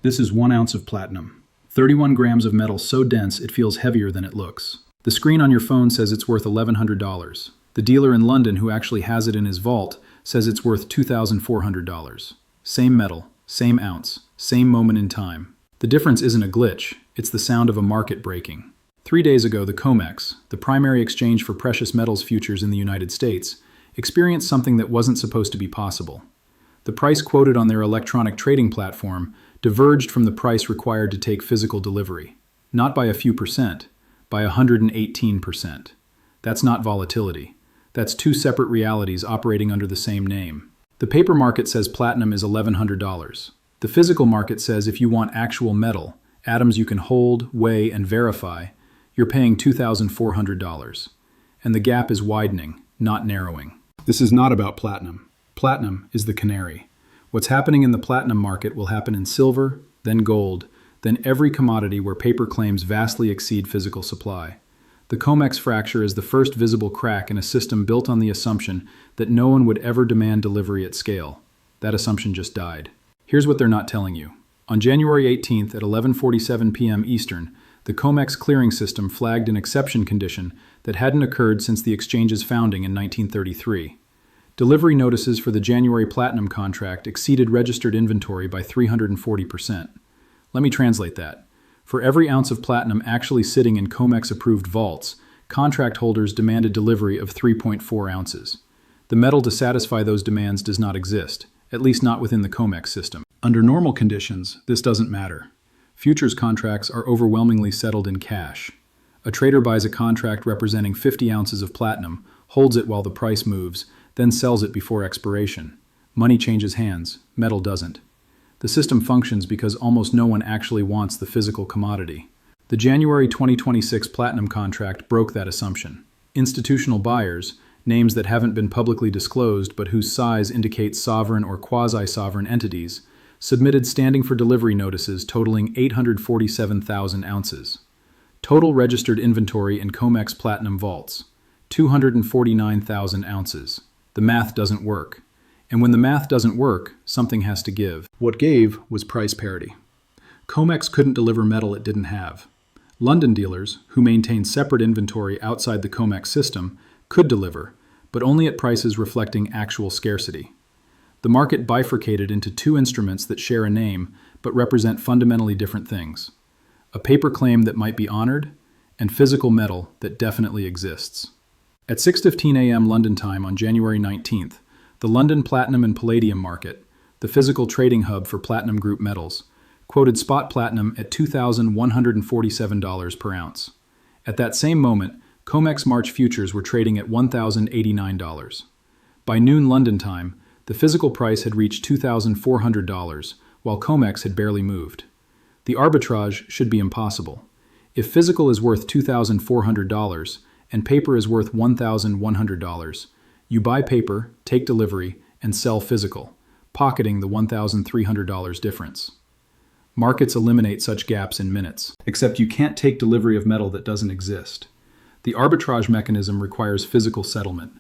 This is 1 ounce of platinum. 31 grams of metal so dense it feels heavier than it looks. The screen on your phone says it's worth $1,100. The dealer in London who actually has it in his vault says it's worth $2,400. Same metal, same ounce, same moment in time. The difference isn't a glitch, it's the sound of a market breaking. 3 days ago, the COMEX, the primary exchange for precious metals futures in the United States, experienced something that wasn't supposed to be possible. The price quoted on their electronic trading platform diverged from the price required to take physical delivery. Not by a few percent, by 118%. That's not volatility. That's two separate realities operating under the same name. The paper market says platinum is $1,100. The physical market says if you want actual metal, atoms you can hold, weigh, and verify, you're paying $2,400. And the gap is widening, not narrowing. This is not about platinum. Platinum is the canary. What's happening in the platinum market will happen in silver, then gold, then every commodity where paper claims vastly exceed physical supply. The COMEX fracture is the first visible crack in a system built on the assumption that no one would ever demand delivery at scale. That assumption just died. Here's what they're not telling you. On January 18th at 11:47 p.m. Eastern, the COMEX clearing system flagged an exception condition that hadn't occurred since the exchange's founding in 1933. Delivery notices for the January platinum contract exceeded registered inventory by 340%. Let me translate that. For every ounce of platinum actually sitting in COMEX-approved vaults, contract holders demanded delivery of 3.4 ounces. The metal to satisfy those demands does not exist, at least not within the COMEX system. Under normal conditions, this doesn't matter. Futures contracts are overwhelmingly settled in cash. A trader buys a contract representing 50 ounces of platinum, holds it while the price moves, then sells it before expiration. Money changes hands, metal doesn't. The system functions because almost no one actually wants the physical commodity. The January 2026 platinum contract broke that assumption. Institutional buyers, names that haven't been publicly disclosed but whose size indicates sovereign or quasi-sovereign entities, submitted standing for delivery notices totaling 847,000 ounces. Total registered inventory in COMEX platinum vaults, 249,000 ounces. The math doesn't work. And when the math doesn't work, something has to give. What gave was price parity. COMEX couldn't deliver metal it didn't have. London dealers, who maintain separate inventory outside the COMEX system, could deliver, but only at prices reflecting actual scarcity. The market bifurcated into two instruments that share a name but represent fundamentally different things. A paper claim that might be honored, and physical metal that definitely exists. At 6:15 a.m. London time on January 19th, the London Platinum and Palladium market, the physical trading hub for platinum group metals, quoted spot platinum at $2,147 per ounce. At that same moment, COMEX March futures were trading at $1,089. By noon London time, the physical price had reached $2,400, while COMEX had barely moved. The arbitrage should be impossible. If physical is worth $2,400 and paper is worth $1,100, you buy paper, take delivery, and sell physical, pocketing the $1,300 difference. Markets eliminate such gaps in minutes. Except you can't take delivery of metal that doesn't exist. The arbitrage mechanism requires physical settlement.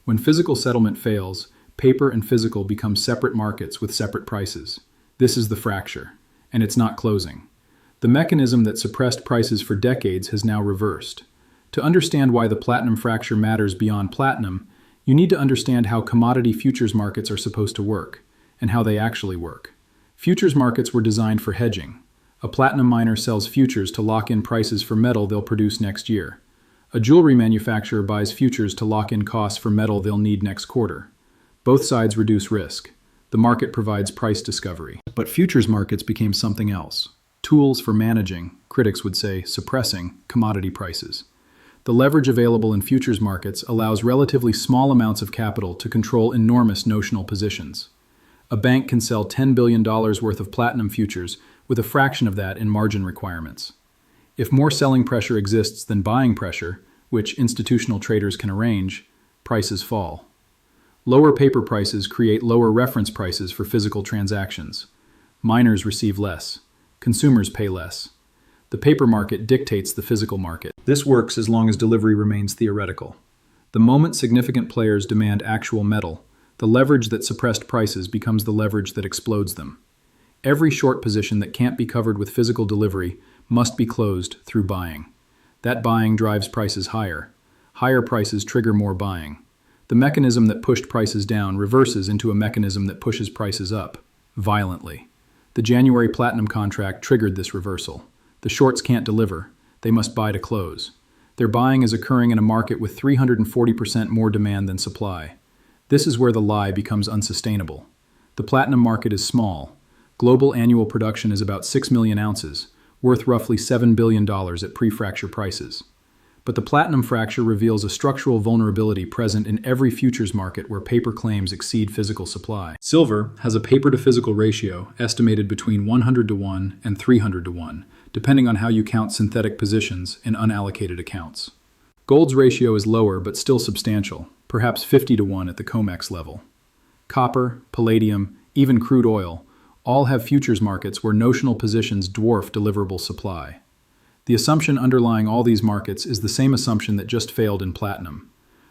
When physical settlement fails, paper and physical become separate markets with separate prices. This is the fracture, and it's not closing. The mechanism that suppressed prices for decades has now reversed. To understand why the platinum fracture matters beyond platinum, you need to understand how commodity futures markets are supposed to work, and how they actually work. Futures markets were designed for hedging. A platinum miner sells futures to lock in prices for metal they'll produce next year. A jewelry manufacturer buys futures to lock in costs for metal they'll need next quarter. Both sides reduce risk. The market provides price discovery. But futures markets became something else. Tools for managing, critics would say suppressing, commodity prices. The leverage available in futures markets allows relatively small amounts of capital to control enormous notional positions. A bank can sell $10 billion worth of platinum futures with a fraction of that in margin requirements. If more selling pressure exists than buying pressure, which institutional traders can arrange, prices fall. Lower paper prices create lower reference prices for physical transactions. Miners receive less. Consumers pay less. The paper market dictates the physical market. This works as long as delivery remains theoretical. The moment significant players demand actual metal, the leverage that suppressed prices becomes the leverage that explodes them. Every short position that can't be covered with physical delivery must be closed through buying. That buying drives prices higher. Higher prices trigger more buying. The mechanism that pushed prices down reverses into a mechanism that pushes prices up, violently. The January platinum contract triggered this reversal. The shorts can't deliver. They must buy to close. Their buying is occurring in a market with 340% more demand than supply. This is where the lie becomes unsustainable. The platinum market is small. Global annual production is about 6 million ounces, worth roughly $7 billion at pre-fracture prices. But the platinum fracture reveals a structural vulnerability present in every futures market where paper claims exceed physical supply. Silver has a paper-to-physical ratio estimated between 100-to-1 and 300-to-1, depending on how you count synthetic positions in unallocated accounts. Gold's ratio is lower but still substantial, perhaps 50-to-1 at the COMEX level. Copper, palladium, even crude oil, all have futures markets where notional positions dwarf deliverable supply. The assumption underlying all these markets is the same assumption that just failed in platinum.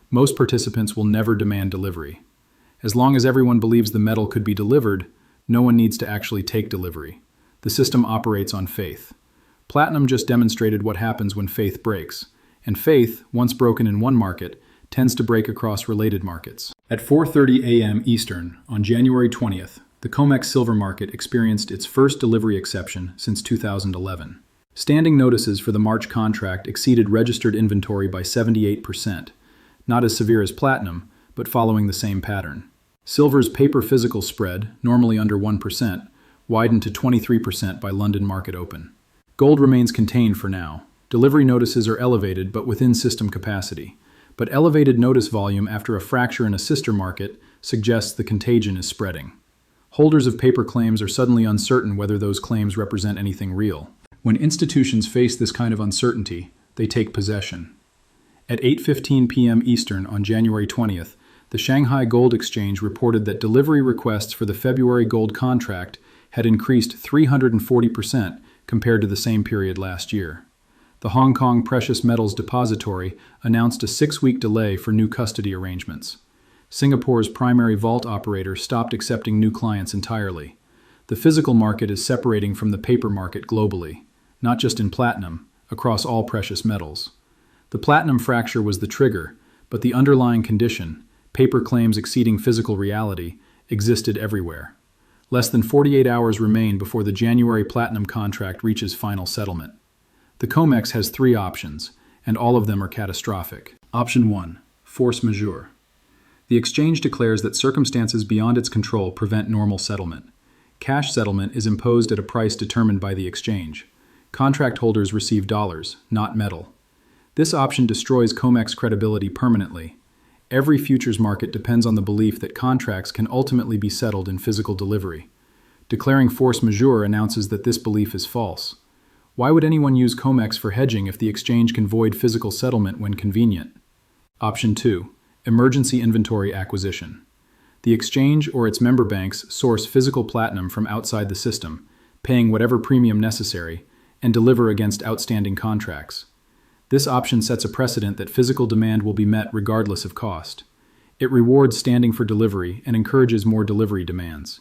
Most participants will never demand delivery. As long as everyone believes the metal could be delivered, no one needs to actually take delivery. The system operates on faith. Platinum just demonstrated what happens when faith breaks, and faith, once broken in one market, tends to break across related markets. At 4:30 a.m. Eastern, on January 20th, the COMEX silver market experienced its first delivery exception since 2011. Standing notices for the March contract exceeded registered inventory by 78%, not as severe as platinum, but following the same pattern. Silver's paper physical spread, normally under 1%, widened to 23% by London market open. Gold remains contained for now. Delivery notices are elevated but within system capacity. But elevated notice volume after a fracture in a sister market suggests the contagion is spreading. Holders of paper claims are suddenly uncertain whether those claims represent anything real. When institutions face this kind of uncertainty, they take possession. At 8:15 p.m. Eastern on January 20th, the Shanghai Gold Exchange reported that delivery requests for the February gold contract had increased 340% compared to the same period last year. The Hong Kong Precious Metals Depository announced a 6-week delay for new custody arrangements. Singapore's primary vault operator stopped accepting new clients entirely. The physical market is separating from the paper market globally, not just in platinum, across all precious metals. The platinum fracture was the trigger, but the underlying condition, paper claims exceeding physical reality, existed everywhere. Less than 48 hours remain before the January platinum contract reaches final settlement. The COMEX has 3 options, and all of them are catastrophic. Option 1. Force majeure. The exchange declares that circumstances beyond its control prevent normal settlement. Cash settlement is imposed at a price determined by the exchange. Contract holders receive dollars, not metal. This option destroys COMEX credibility permanently. Every futures market depends on the belief that contracts can ultimately be settled in physical delivery. Declaring force majeure announces that this belief is false. Why would anyone use COMEX for hedging if the exchange can void physical settlement when convenient? Option 2. Emergency inventory acquisition. The exchange or its member banks source physical platinum from outside the system, paying whatever premium necessary, and deliver against outstanding contracts. This option sets a precedent that physical demand will be met regardless of cost. It rewards standing for delivery and encourages more delivery demands.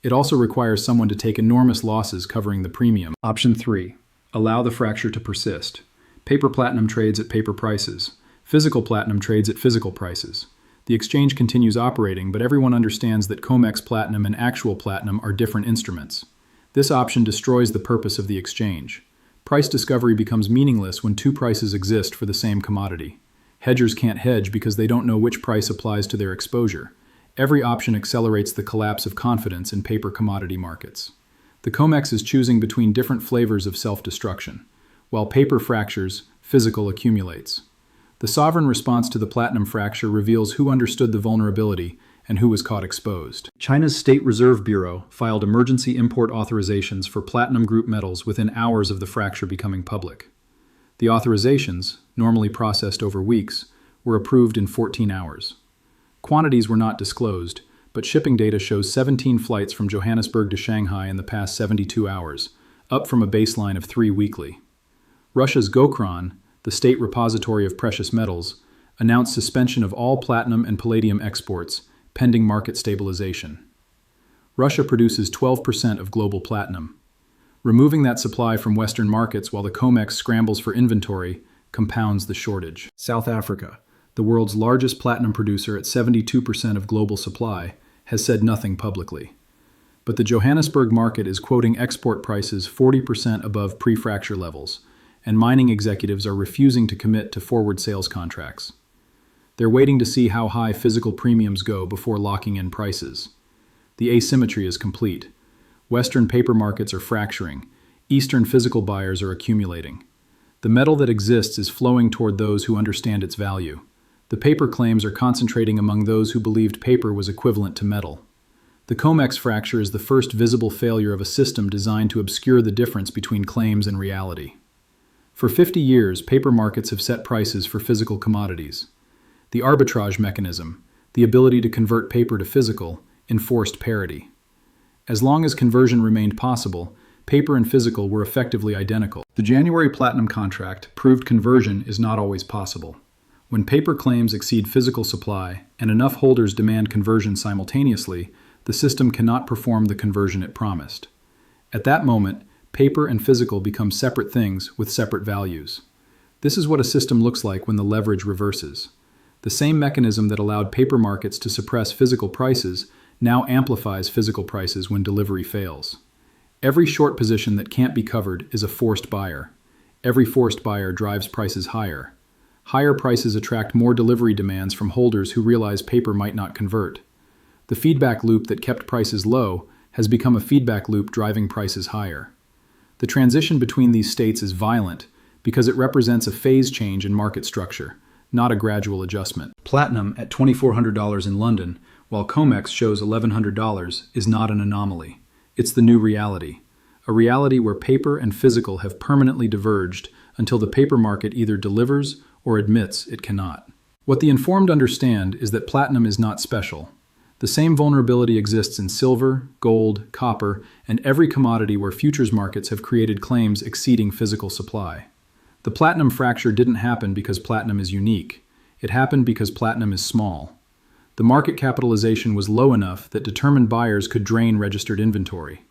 It also requires someone to take enormous losses covering the premium. Option 3. Allow the fracture to persist. Paper platinum trades at paper prices. Physical platinum trades at physical prices. The exchange continues operating, but everyone understands that COMEX platinum and actual platinum are different instruments. This option destroys the purpose of the exchange. Price discovery becomes meaningless when 2 prices exist for the same commodity. Hedgers can't hedge because they don't know which price applies to their exposure. Every option accelerates the collapse of confidence in paper commodity markets. The COMEX is choosing between different flavors of self-destruction. While paper fractures, physical accumulates. The sovereign response to the platinum fracture reveals who understood the vulnerability and who was caught exposed. China's State Reserve Bureau filed emergency import authorizations for platinum group metals within hours of the fracture becoming public. The authorizations, normally processed over weeks, were approved in 14 hours. Quantities were not disclosed, but shipping data shows 17 flights from Johannesburg to Shanghai in the past 72 hours, up from a baseline of 3 weekly. Russia's Gokran, the state repository of precious metals, announced suspension of all platinum and palladium exports, pending market stabilization. Russia produces 12% of global platinum. Removing that supply from Western markets while the COMEX scrambles for inventory compounds the shortage. South Africa, the world's largest platinum producer at 72% of global supply, has said nothing publicly. But the Johannesburg market is quoting export prices 40% above pre-fracture levels, and mining executives are refusing to commit to forward sales contracts. They're waiting to see how high physical premiums go before locking in prices. The asymmetry is complete. Western paper markets are fracturing. Eastern physical buyers are accumulating. The metal that exists is flowing toward those who understand its value. The paper claims are concentrating among those who believed paper was equivalent to metal. The COMEX fracture is the first visible failure of a system designed to obscure the difference between claims and reality. For 50 years, paper markets have set prices for physical commodities. The arbitrage mechanism, the ability to convert paper to physical, enforced parity. As long as conversion remained possible, paper and physical were effectively identical. The January platinum contract proved conversion is not always possible. When paper claims exceed physical supply and enough holders demand conversion simultaneously, the system cannot perform the conversion it promised. At that moment, paper and physical become separate things with separate values. This is what a system looks like when the leverage reverses. The same mechanism that allowed paper markets to suppress physical prices now amplifies physical prices when delivery fails. Every short position that can't be covered is a forced buyer. Every forced buyer drives prices higher. Higher prices attract more delivery demands from holders who realize paper might not convert. The feedback loop that kept prices low has become a feedback loop driving prices higher. The transition between these states is violent because it represents a phase change in market structure, not a gradual adjustment. Platinum at $2,400 in London, while COMEX shows $1,100, is not an anomaly. It's the new reality, a reality where paper and physical have permanently diverged until the paper market either delivers or admits it cannot. What the informed understand is that platinum is not special. The same vulnerability exists in silver, gold, copper, and every commodity where futures markets have created claims exceeding physical supply. The platinum fracture didn't happen because platinum is unique. It happened because platinum is small. The market capitalization was low enough that determined buyers could drain registered inventory.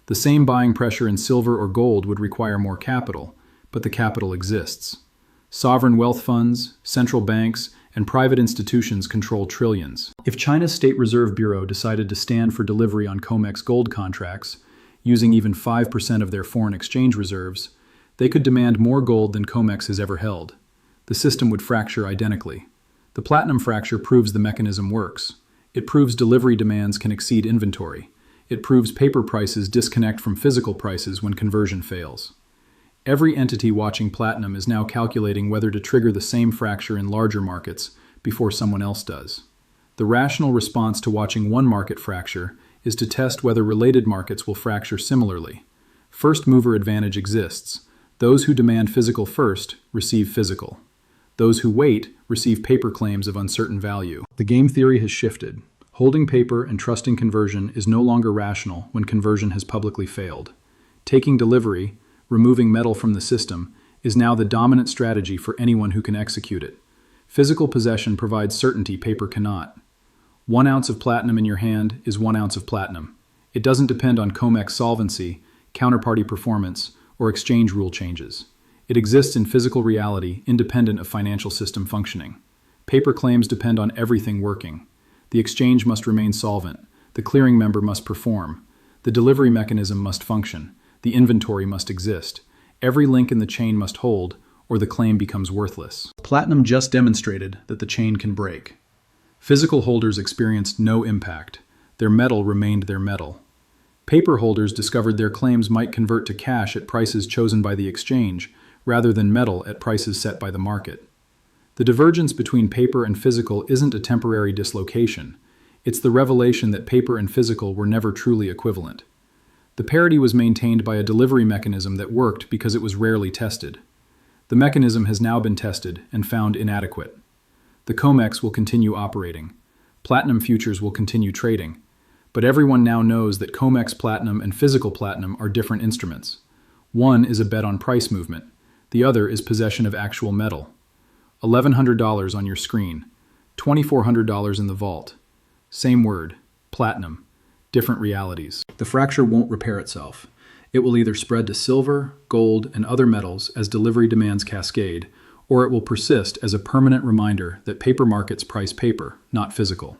The same buying pressure in silver or gold would require more capital, but the capital exists. Sovereign wealth funds, central banks, and private institutions control trillions. If China's State Reserve Bureau decided to stand for delivery on COMEX gold contracts, using even 5% of their foreign exchange reserves, they could demand more gold than COMEX has ever held. The system would fracture identically. The platinum fracture proves the mechanism works. It proves delivery demands can exceed inventory. It proves paper prices disconnect from physical prices when conversion fails. Every entity watching platinum is now calculating whether to trigger the same fracture in larger markets before someone else does. The rational response to watching one market fracture is to test whether related markets will fracture similarly. First mover advantage exists. Those who demand physical first receive physical. Those who wait receive paper claims of uncertain value. The game theory has shifted. Holding paper and trusting conversion is no longer rational when conversion has publicly failed. Taking delivery, removing metal from the system, is now the dominant strategy for anyone who can execute it. Physical possession provides certainty paper cannot. 1 ounce of platinum in your hand is 1 ounce of platinum. It doesn't depend on COMEX solvency, counterparty performance, or exchange rule changes. It exists in physical reality, independent of financial system functioning. Paper claims depend on everything working. The exchange must remain solvent. The clearing member must perform. The delivery mechanism must function. The inventory must exist. Every link in the chain must hold, or the claim becomes worthless. Platinum just demonstrated that the chain can break. Physical holders experienced no impact. Their metal remained their metal. Paper holders discovered their claims might convert to cash at prices chosen by the exchange, rather than metal at prices set by the market. The divergence between paper and physical isn't a temporary dislocation. It's the revelation that paper and physical were never truly equivalent. The parity was maintained by a delivery mechanism that worked because it was rarely tested. The mechanism has now been tested and found inadequate. The COMEX will continue operating. Platinum futures will continue trading. But everyone now knows that COMEX platinum and physical platinum are different instruments. One is a bet on price movement. The other is possession of actual metal. $1,100 on your screen. $2,400 in the vault. Same word, platinum. different realities. The fracture won't repair itself. It will either spread to silver, gold, and other metals as delivery demands cascade, or it will persist as a permanent reminder that paper markets price paper, not physical.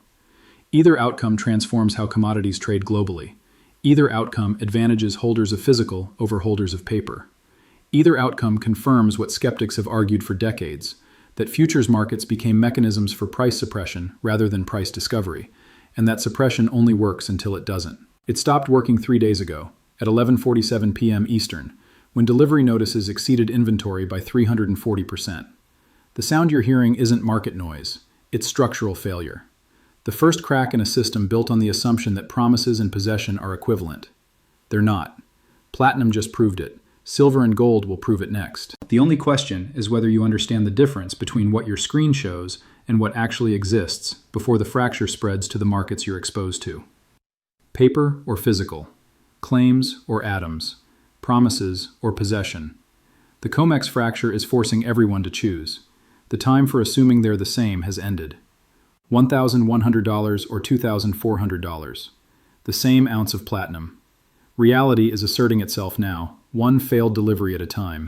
Either outcome transforms how commodities trade globally. Either outcome advantages holders of physical over holders of paper. Either outcome confirms what skeptics have argued for decades, that futures markets became mechanisms for price suppression rather than price discovery, and that suppression only works until it doesn't. It stopped working 3 days ago, at 11:47 p.m. Eastern, when delivery notices exceeded inventory by 340%. The sound you're hearing isn't market noise, it's structural failure. The first crack in a system built on the assumption that promises and possession are equivalent. They're not. Platinum just proved it. Silver and gold will prove it next. The only question is whether you understand the difference between what your screen shows and what actually exists before the fracture spreads to the markets you're exposed to. Paper or physical? Claims or atoms? Promises or possession? The COMEX fracture is forcing everyone to choose. The time for assuming they're the same has ended. $1,100 or $2,400. The same ounce of platinum. Reality is asserting itself now, one failed delivery at a time.